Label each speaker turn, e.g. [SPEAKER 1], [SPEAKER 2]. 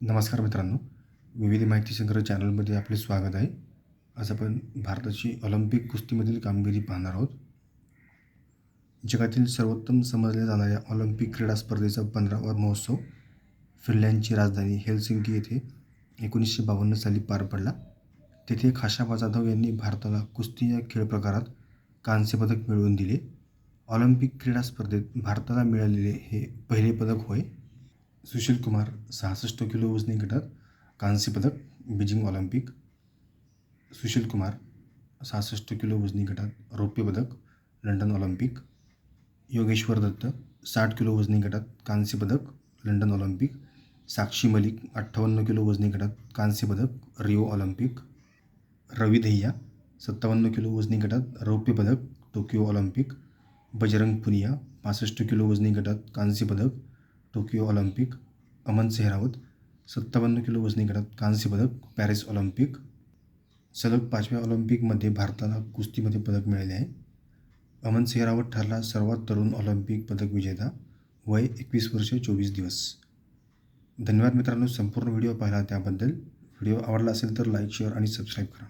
[SPEAKER 1] नमस्कार मित्रांनो, विविध माहिती संग्रह चॅनलमध्ये आपले स्वागत आहे. आज आपण भारताची ऑलिम्पिक कुस्तीमधील कामगिरी पाहणार आहोत. जगातील सर्वोत्तम समजल्या जाणाऱ्या ऑलिम्पिक क्रीडा स्पर्धेचा 15वा महोत्सव फिनलँडची राजधानी हेलसिंकी येथे 1952 साली पार पडला. तेथे खाशाबा जाधव यांनी भारताला कुस्ती या खेळ प्रकारात कांस्यपदक मिळवून दिले. ऑलिम्पिक क्रीडा स्पर्धेत भारताला मिळालेले हे पहिले पदक होय. सुशील कुमार 66 किलो वजनी गटात कांस्यपदक Beijing Olympic. Sushil Kumar 66 kilo वजनी गटात रौप्य पदक London Olympic. Yogeshwar Dutt 60 kilo वजनी गटात कांस्यपदक London Olympic. Sakshi Malik 58 kilo वजनी गटात कांस्यपदक Rio Olympic. Ravi Dahiya 57 kilo वजनी गटात रौप्य पदक Tokyo Olympic. Bajrang Punia 65 kilo वजनी गटात कांस्यपदक Tokyo Olympic. Aman Sehrawat 57 kilo वजनी गटात कांस्यपदक पॅरिस ऑलिम्पिक. सलग 5व्या ऑलिम्पिकमध्ये भारताला कुस्तीमध्ये पदक मिळाले आहे. अमन सेहरावत ठरला सर्वात तरुण ऑलिम्पिक पदक विजेता. वय 21 वर्षे 24 दिवस. धन्यवाद मित्रांनो, संपूर्ण व्हिडिओ पाहिला त्याबद्दल. व्हिडिओ आवडला असेल तर लाईक, शेअर आणि सबस्क्राईब करा.